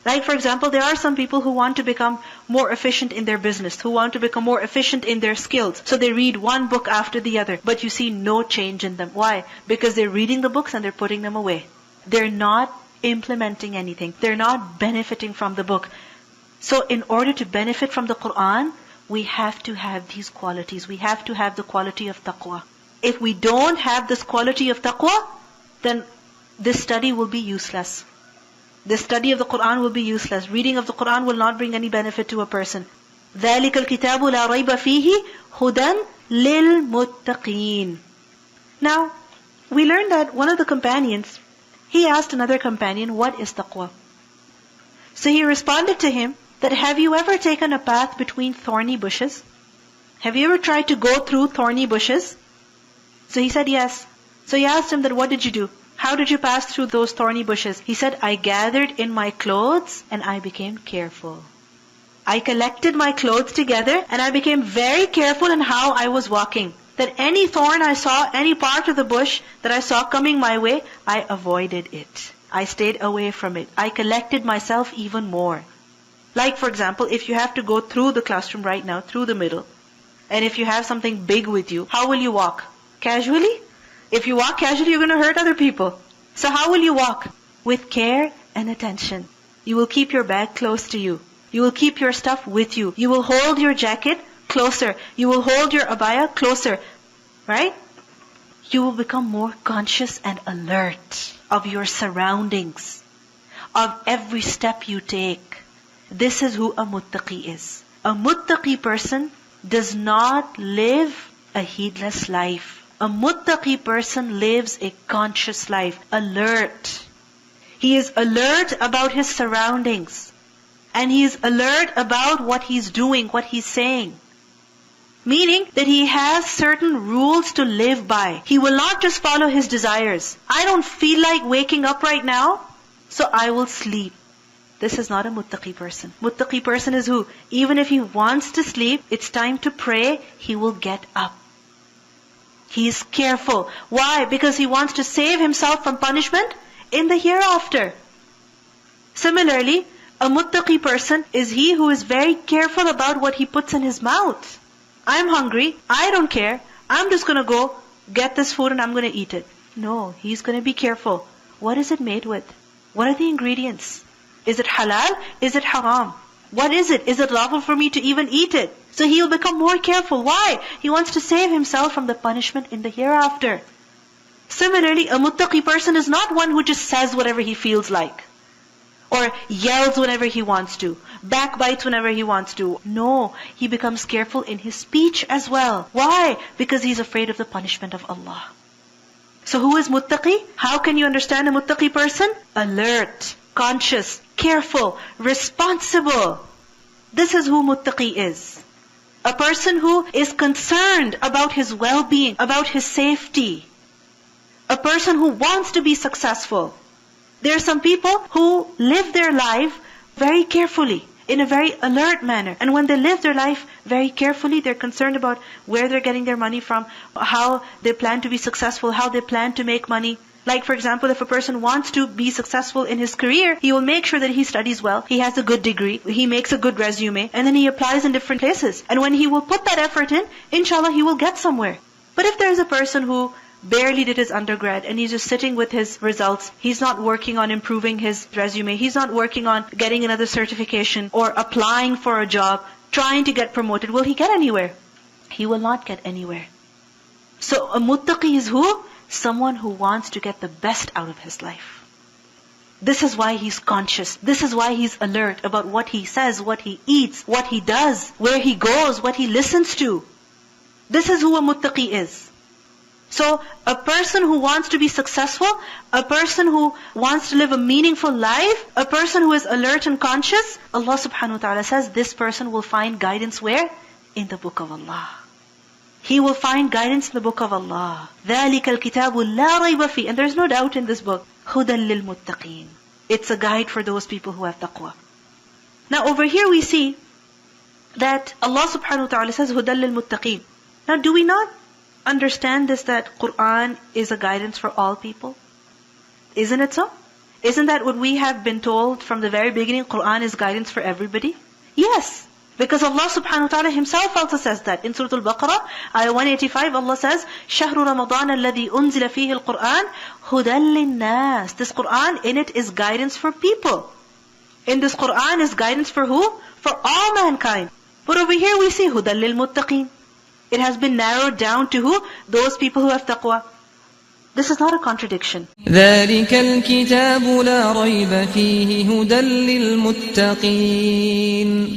Like for example, there are some people who want to become more efficient in their business, who want to become more efficient in their skills. So they read one book after the other, but you see no change in them. Why? Because they're reading the books and they're putting them away. They're not implementing anything. They're not benefiting from the book. So in order to benefit from the Quran, we have to have these qualities. We have to have the quality of taqwa. If we don't have this quality of taqwa, then this study will be useless. The study of the Quran will be useless. Reading of the Quran will not bring any benefit to a person. ذَلِكَ الْكِتَابُ لَا رَيْبَ فِيهِ هُدًى لِلْمُتَّقِينَ. Now, we learned that one of the companions, he asked another companion, what is taqwa? So he responded to him that, have you ever taken a path between thorny bushes? Have you ever tried to go through thorny bushes? So he said yes. So he asked him that, what did you do? How did you pass through those thorny bushes? He said, I gathered in my clothes and I became careful. I collected my clothes together and I became very careful in how I was walking. That any thorn I saw, any part of the bush that I saw coming my way, I avoided it. I stayed away from it. I collected myself even more. Like for example, if you have to go through the classroom right now, through the middle, and if you have something big with you, how will you walk? Casually? If you walk casually, you're going to hurt other people. So how will you walk? With care and attention. You will keep your bag close to you. You will keep your stuff with you. You will hold your jacket closer. You will hold your abaya closer. Right? You will become more conscious and alert of your surroundings, of every step you take. This is who a muttaqi is. A muttaqi person does not live a heedless life. A muttaqi person lives a conscious life, alert. He is alert about his surroundings. And he is alert about what he's doing, what he's saying. Meaning that he has certain rules to live by. He will not just follow his desires. I don't feel like waking up right now, so I will sleep. This is not a muttaqi person. Muttaqi person is who? Even if he wants to sleep, it's time to pray, he will get up. He is careful. Why? Because he wants to save himself from punishment in the hereafter. Similarly, a muttaqi person is he who is very careful about what he puts in his mouth. I'm hungry, I don't care, I'm just going to go get this food and I'm going to eat it. No, he's going to be careful. What is it made with? What are the ingredients? Is it halal? Is it haram? What is it? Is it lawful for me to even eat it? So he will become more careful. Why? He wants to save himself from the punishment in the hereafter. Similarly, a muttaqi person is not one who just says whatever he feels like, or yells whenever he wants to, backbites whenever he wants to. No, he becomes careful in his speech as well. Why? Because he's afraid of the punishment of Allah. So who is muttaqi? How can you understand a muttaqi person? Alert, conscious, careful, responsible. This is who muttaqi is. A person who is concerned about his well-being, about his safety. A person who wants to be successful. There are some people who live their life very carefully, in a very alert manner. And when they live their life very carefully, they're concerned about where they're getting their money from, how they plan to be successful, how they plan to make money. Like for example, if a person wants to be successful in his career, he will make sure that he studies well, he has a good degree, he makes a good resume, and then he applies in different places. And when he will put that effort in, inshallah he will get somewhere. But if there is a person who barely did his undergrad and he's just sitting with his results, he's not working on improving his resume, he's not working on getting another certification or applying for a job, trying to get promoted, will he get anywhere? He will not get anywhere. So a muttaqi is who? Someone who wants to get the best out of his life. This is why he's conscious. This is why he's alert about what he says, what he eats, what he does, where he goes, what he listens to. This is who a muttaqi is. So a person who wants to be successful, a person who wants to live a meaningful life, a person who is alert and conscious, Allah subhanahu wa ta'ala says this person will find guidance where? In the book of Allah. He will find guidance in the book of Allah. ذَلِكَ الْكِتَابُ لَا رَيْبَ فِيهِ. And there is no doubt in this book. هُدًى لِلْمُتَّقِينَ. It's a guide for those people who have taqwa. Now over here we see that Allah subhanahu wa ta'ala says هُدًى لِلْمُتَّقِينَ. Now do we not understand this, that Quran is a guidance for all people? Isn't it so? Isn't that what we have been told from the very beginning? Quran is guidance for everybody? Yes. Because Allah subhanahu wa ta'ala Himself also says that. In Surah tul Baqarah, Ayat 185, Allah says, شَهْرُ رَمَضَانَ الَّذِي أُنزِلَ فِيهِ الْقُرْآنِ هُدًى لِلنَّاسِ. This Quran, in it is guidance for people. In this Quran is guidance for who? For all mankind. But over here we see هُدًى لِلْمُتَّقِينَ. It has been narrowed down to who? Those people who have taqwa. This is not a contradiction. ذلك الكتاب لا ريب فيه هدى للمتقين.